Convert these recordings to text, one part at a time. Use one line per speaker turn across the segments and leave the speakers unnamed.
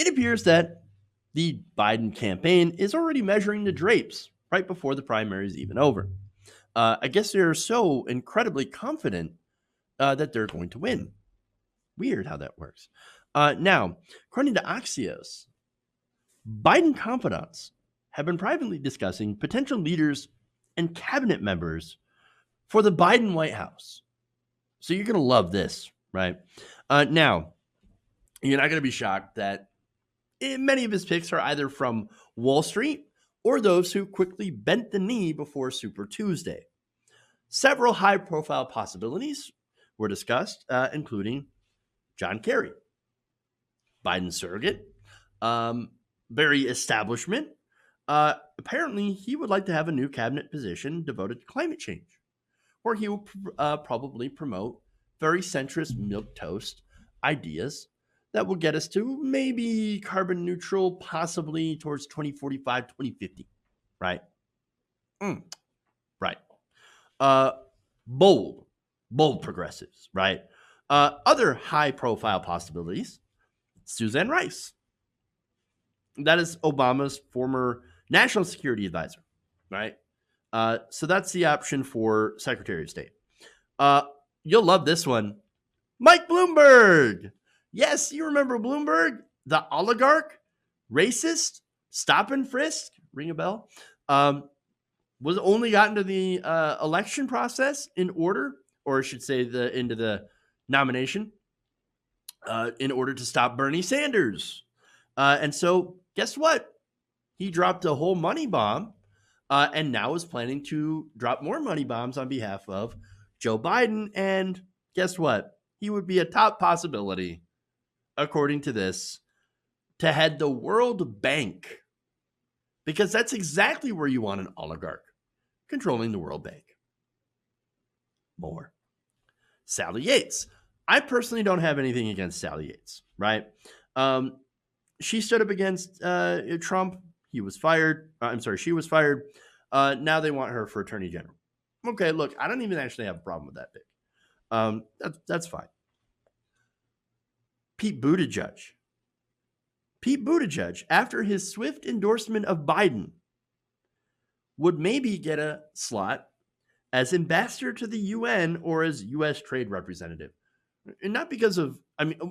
It appears that the Biden campaign is already measuring the drapes right before the primary is even over. I guess they're so incredibly confident that they're going to win. Weird how that works. Now, according to Axios, Biden confidants have been privately discussing potential leaders and cabinet members for the Biden White House. So you're going to love this, right? Now, you're not going to be shocked that many of his picks are either from Wall Street or those who quickly bent the knee before Super Tuesday. Several high profile possibilities were discussed, including John Kerry, Biden's surrogate, very establishment. Apparently, he would like to have a new cabinet position devoted to climate change, where he will probably promote very centrist milquetoast ideas that will get us to maybe carbon neutral, possibly towards 2045, 2050, right? Right. Bold progressives, right? Other high profile possibilities, Suzanne Rice. That is Obama's former national security advisor, right? So that's the option for Secretary of State. You'll love this one. Mike Bloomberg. Yes, you remember Bloomberg, the oligarch, racist, stop and frisk, ring a bell, was only got into the election process in order, or I should say into the nomination, in order to stop Bernie Sanders. And so guess what? He dropped a whole money bomb and now is planning to drop more money bombs on behalf of Joe Biden. And guess what? He would be a top possibility, according to this, to head the World Bank. Because that's exactly where you want an oligarch controlling the World Bank. More. Sally Yates. I personally don't have anything against Sally Yates, right? She stood up against Trump. He was fired. She was fired. Now they want her for Attorney General. Okay, look, I don't even actually have a problem with that pick. That's fine. Pete Buttigieg. Pete Buttigieg, after his swift endorsement of Biden, would maybe get a slot as ambassador to the UN or as U.S. trade representative. And not because of,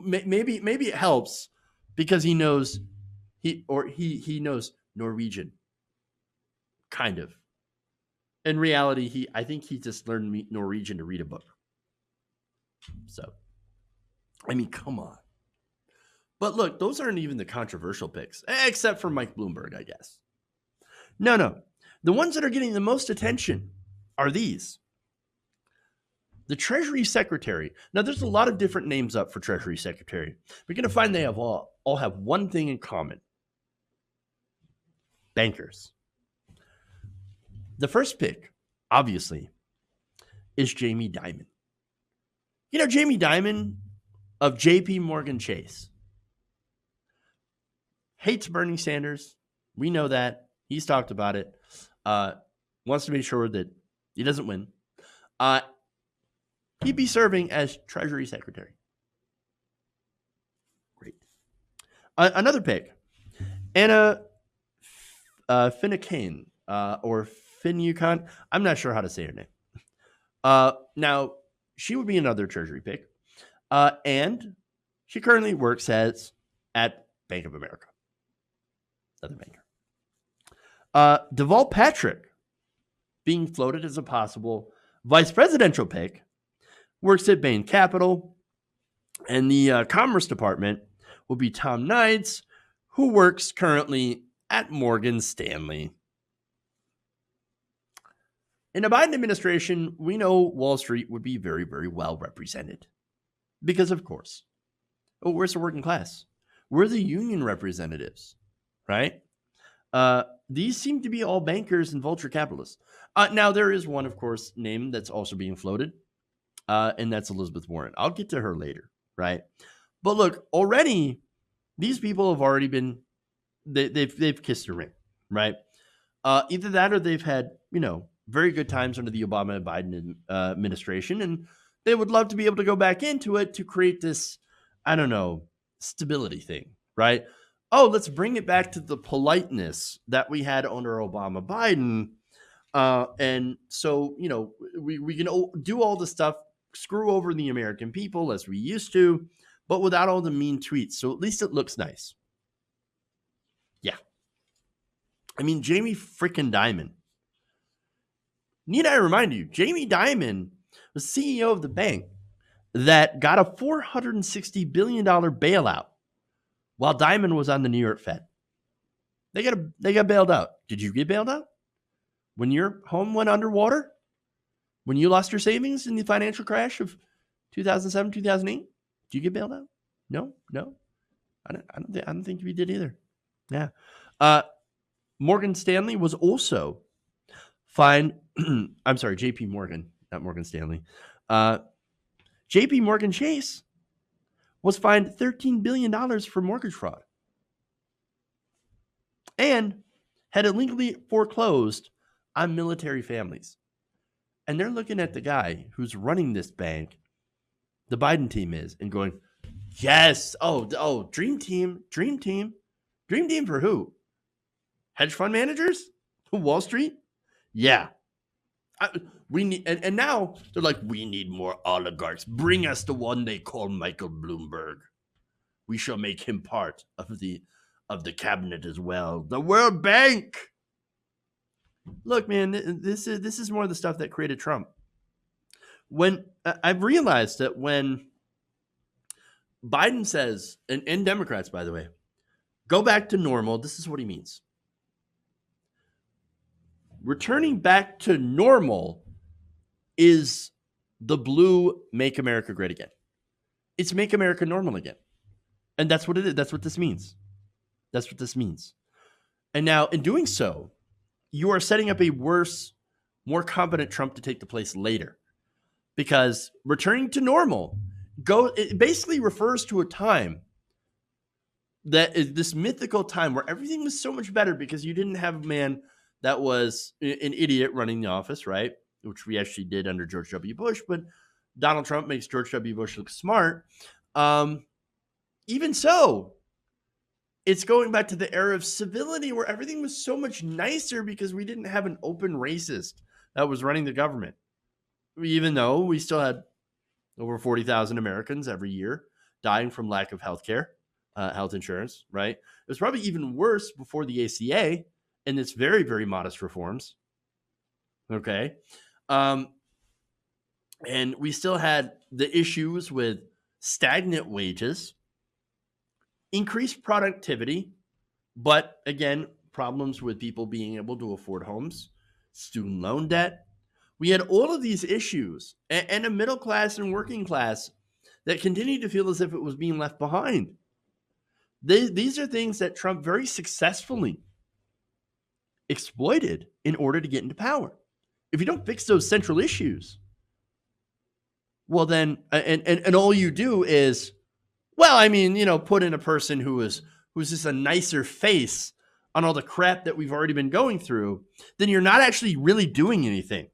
maybe it helps because he knows he knows Norwegian. Kind of. In reality, I think he just learned Norwegian to read a book. So, come on. But look, those aren't even the controversial picks, except for Mike Bloomberg, I guess. No. The ones that are getting the most attention are these. The Treasury Secretary. Now, there's a lot of different names up for Treasury Secretary. We're going to find they all have one thing in common. Bankers. The first pick, obviously, is Jamie Dimon. You know, Jamie Dimon of JP Morgan Chase hates Bernie Sanders. We know that. He's talked about it. Wants to make sure that he doesn't win. He'd be serving as Treasury Secretary. Great. Another pick, Anna Finucane, or Finucane. I'm not sure how to say her name. Now, she would be another Treasury pick. And she currently works at Bank of America. Another banker. Deval Patrick, being floated as a possible vice presidential pick, works at Bain Capital. And the Commerce Department will be Tom Knights, who works currently at Morgan Stanley. In the Biden administration, we know Wall Street would be very, very well represented. Because, of course, where's the working class? We're the union representatives, right? These seem to be all bankers and vulture capitalists. Now, there is one, of course, name that's also being floated, and that's Elizabeth Warren. I'll get to her later, right? But look, already, these people have already been, they've kissed a ring, right? Either that or they've had, very good times under the Obama and Biden administration, and they would love to be able to go back into it to create this, stability thing, right? oh, let's bring it back to the politeness that we had under Obama Biden. And so, we can do all the stuff, screw over the American people as we used to, but without all the mean tweets. So at least it looks nice. Yeah. I mean, Jamie freaking Dimon. Need I remind you, Jamie Dimon was CEO of the bank that got a $460 billion bailout while Dimon was on the New York Fed. They got bailed out. Did you get bailed out? When your home went underwater? When you lost your savings in the financial crash of 2007, 2008? Did you get bailed out? No. I don't think we did either. Yeah. Morgan Stanley was also fined. I'm sorry, JP Morgan, not Morgan Stanley. JP Morgan Chase was fined $13 billion for mortgage fraud and had illegally foreclosed on military families. And they're looking at the guy who's running this bank, the Biden team is, and going, yes, dream team for who? Hedge fund managers? Wall Street? Yeah. We need, and now they're like, we need more oligarchs. Bring us the one they call Michael Bloomberg. We shall make him part of the cabinet as well. The World Bank. Look, man, this is more of the stuff that created Trump. When I've realized that when Biden says, and Democrats, by the way, go back to normal, this is what he means. Returning back to normal is the blue Make America Great Again. It's Make America Normal Again. And that's what it is. That's what this means. That's what this means. And now, in doing so, you are setting up a worse, more competent Trump to take the place later. Because returning to normal, it basically refers to a time that is this mythical time where everything was so much better because you didn't have a man that was an idiot running the office, right? Which we actually did under George W. Bush, but Donald Trump makes George W. Bush look smart. Even so, it's going back to the era of civility where everything was so much nicer because we didn't have an open racist that was running the government. Even though we still had over 40,000 Americans every year dying from lack of health care, health insurance, right? It was probably even worse before the ACA and its very, very modest reforms. Okay. And we still had the issues with stagnant wages, increased productivity, but again, problems with people being able to afford homes, student loan debt. We had all of these issues and a middle class and working class that continued to feel as if it was being left behind. These are things that Trump very successfully exploited in order to get into power. If you don't fix those central issues, well then, and all you do is, well, I mean, put in a person who's just a nicer face on all the crap that we've already been going through, then you're not actually really doing anything.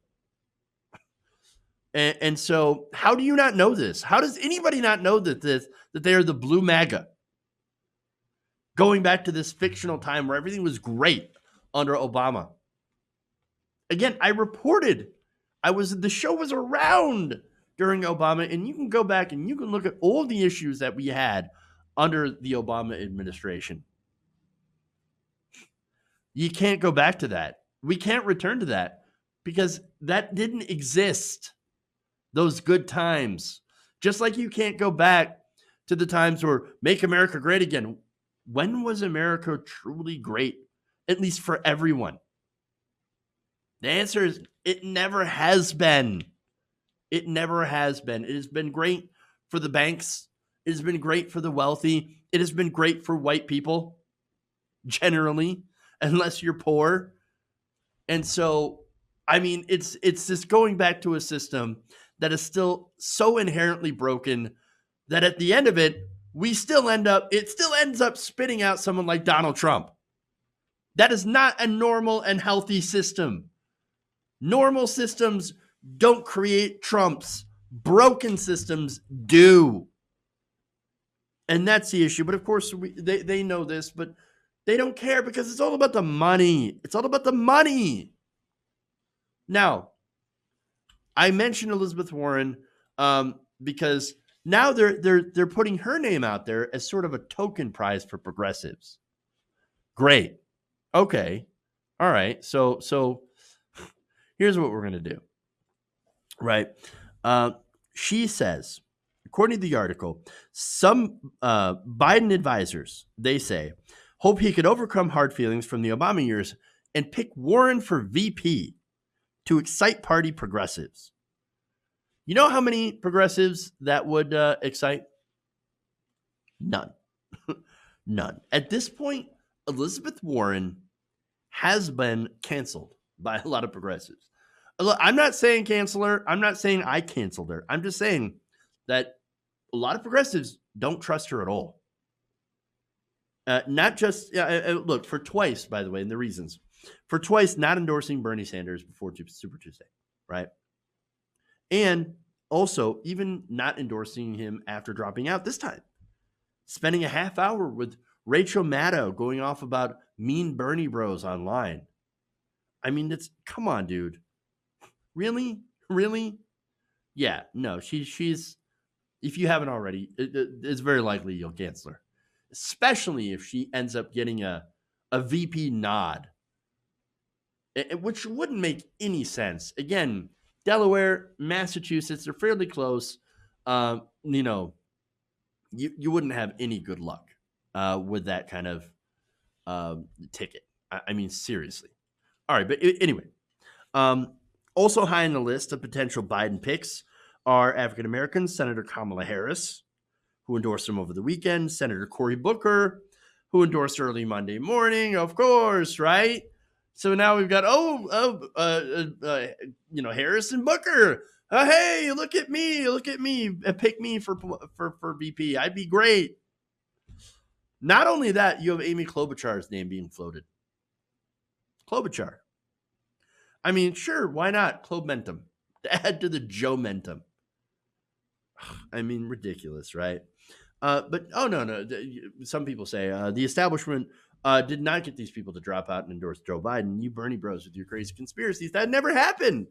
And so how do you not know this? How does anybody not know that they are the blue MAGA? Going back to this fictional time where everything was great under Obama. Again, I reported, the show was around during Obama, and you can go back and you can look at all the issues that we had under the Obama administration. You can't go back to that. We can't return to that because that didn't exist. Those good times. Just like you can't go back to the times where Make America Great Again. When was America truly great? At least for everyone. The answer is it never has been. It never has been. It has been great for the banks. It has been great for the wealthy. It has been great for white people, generally, unless you're poor. And so, I mean, it's just going back to a system that is still so inherently broken that at the end of it, it still ends up spitting out someone like Donald Trump. That is not a normal and healthy system. Normal systems don't create Trumps. Broken systems do. And that's the issue. But of course, they know this, but they don't care because it's all about the money. It's all about the money. Now, I mentioned Elizabeth Warren because now they're putting her name out there as sort of a token prize for progressives. Great. Okay. All right. So here's what we're gonna do. Right. She says, according to the article, some Biden advisors, they say, hope he could overcome hard feelings from the Obama years and pick Warren for VP to excite party progressives. You know how many progressives that would excite? None. None. At this point, Elizabeth Warren has been canceled by a lot of progressives. Look, I'm not saying cancel her. I'm not saying I canceled her. I'm just saying that a lot of progressives don't trust her at all. Not just, look, for twice, by the way, and the reasons. For twice not endorsing Bernie Sanders before Super Tuesday, right? And also, even not endorsing him after dropping out this time. Spending a half hour with Rachel Maddow going off about mean Bernie bros online. I mean, it's, come on, dude. Really? Really? Yeah, no, she's, if you haven't already, it's very likely you'll cancel her, especially if she ends up getting a VP nod, which wouldn't make any sense. Again, Delaware, Massachusetts, they're fairly close. You know, you wouldn't have any good luck with that kind of ticket. I mean, seriously. All right, but anyway, also high on the list of potential Biden picks are African Americans, Senator Kamala Harris, who endorsed him over the weekend, Senator Cory Booker, who endorsed early Monday morning, of course, right? So now we've got Harris and Booker. Hey, look at me, pick me for VP. I'd be great. Not only that, you have Amy Klobuchar's name being floated. Klobuchar. I mean, sure, why not? Klomentum. To add to the Joe-mentum. I mean, ridiculous, right? But no. Some people say the establishment did not get these people to drop out and endorse Joe Biden. You Bernie bros with your crazy conspiracies. That never happened.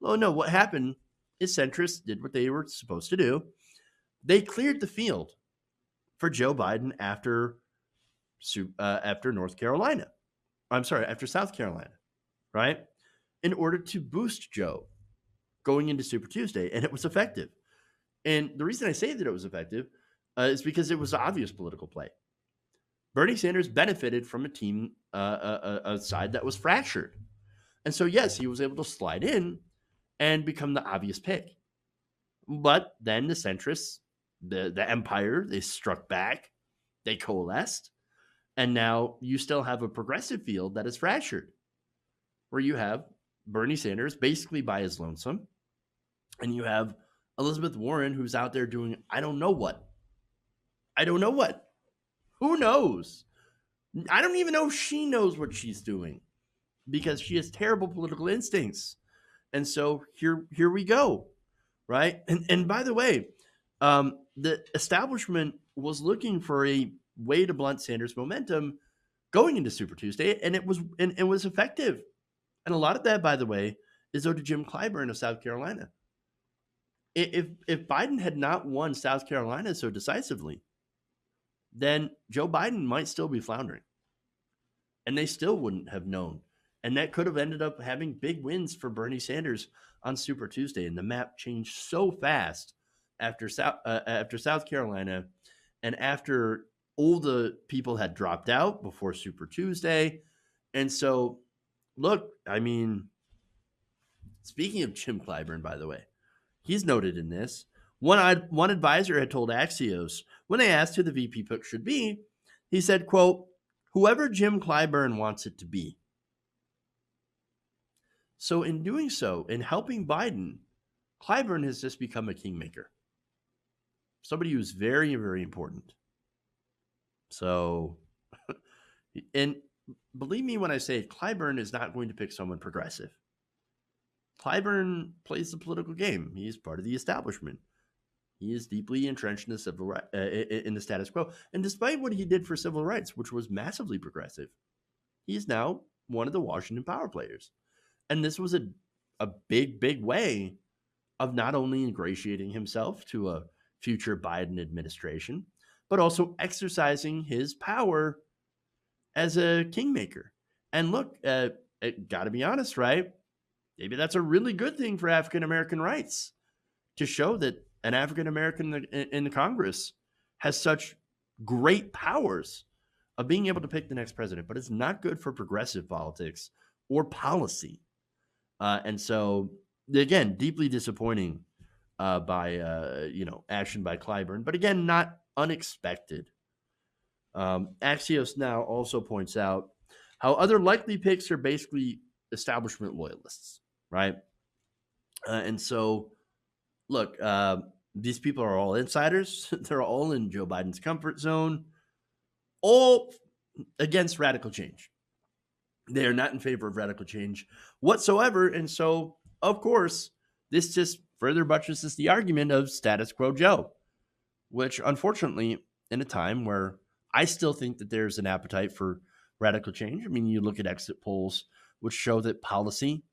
Oh, no. What happened is centrists did what they were supposed to do. They cleared the field for Joe Biden after North Carolina. I'm sorry, after South Carolina, right? In order to boost Joe going into Super Tuesday, and it was effective. And the reason I say that it was effective is because it was an obvious political play. Bernie Sanders benefited from a team, a side that was fractured. And so, yes, he was able to slide in and become the obvious pick. But then the centrists, the empire, they struck back, they coalesced, and now you still have a progressive field that is fractured, where you have Bernie Sanders basically by his lonesome, and you have Elizabeth Warren, who's out there doing I don't know what. Who knows? I don't even know if she knows what she's doing because she has terrible political instincts. And so here we go, right? And by the way, the establishment was looking for a way to blunt Sanders' momentum going into Super Tuesday, and it was effective. And a lot of that, by the way, is owed to Jim Clyburn of South Carolina. If Biden had not won South Carolina so decisively, then Joe Biden might still be floundering. And they still wouldn't have known. And that could have ended up having big wins for Bernie Sanders on Super Tuesday. And the map changed so fast after South Carolina and after all the people had dropped out before Super Tuesday. And so, look, I mean, speaking of Jim Clyburn, by the way, he's noted in this. One advisor had told Axios when they asked who the VP pick should be, he said, quote, whoever Jim Clyburn wants it to be. So in doing so, in helping Biden, Clyburn has just become a kingmaker. Somebody who's very, very important. So, and believe me when I say Clyburn is not going to pick someone progressive. Clyburn plays the political game. He's part of the establishment. He is deeply entrenched in in the status quo. And despite what he did for civil rights, which was massively progressive, he is now one of the Washington power players. And this was a big way of not only ingratiating himself to a future Biden administration, but also exercising his power as a kingmaker. And look, got to be honest, right? Maybe that's a really good thing for African American rights to show that an African American in the Congress has such great powers of being able to pick the next president, but it's not good for progressive politics or policy. And so, again, deeply disappointing by action by Clyburn, but again, not unexpected. Axios now also points out how other likely picks are basically establishment loyalists, right? And so, look, these people are all insiders. They're all in Joe Biden's comfort zone, all against radical change. They are not in favor of radical change whatsoever. And so, of course, this just further buttresses the argument of status quo Joe, which unfortunately, in a time where I still think that there's an appetite for radical change. I mean, you look at exit polls, which show that policy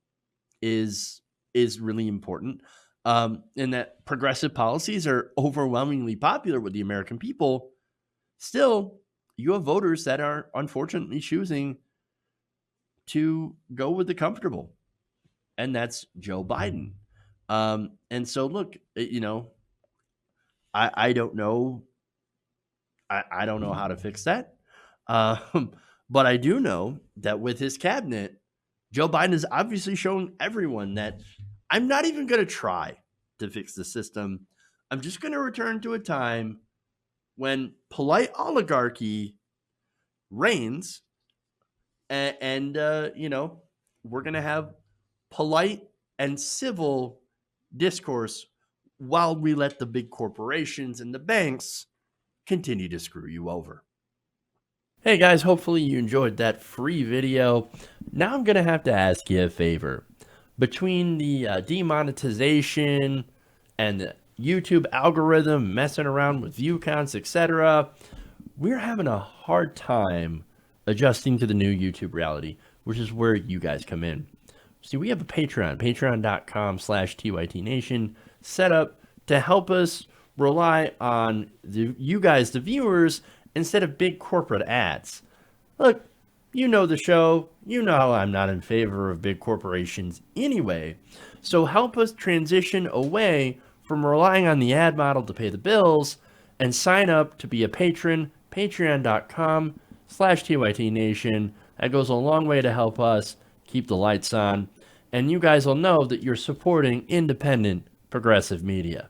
is really important, and that progressive policies are overwhelmingly popular with the American people. Still, you have voters that are unfortunately choosing to go with the comfortable, and that's Joe Biden. And so, look, I don't know. I don't know how to fix that. But I do know that with his cabinet, Joe Biden is obviously showing everyone that I'm not even going to try to fix the system. I'm just going to return to a time when polite oligarchy reigns, and we're going to have polite and civil discourse while we let the big corporations and the banks continue to screw you over. Hey guys, hopefully you enjoyed that free video. Now I'm going to have to ask you a favor. Between the demonetization and the YouTube algorithm messing around with view counts, etc., we're having a hard time adjusting to the new YouTube reality, which is where you guys come in. See, we have a patreon.com/TYTNation set up to help us rely on you guys, the viewers, instead of big corporate ads. Look, you know the show. You know how I'm not in favor of big corporations anyway. So help us transition away from relying on the ad model to pay the bills and sign up to be a patron, patreon.com/TYTNation. That goes a long way to help us keep the lights on. And you guys will know that you're supporting independent progressive media.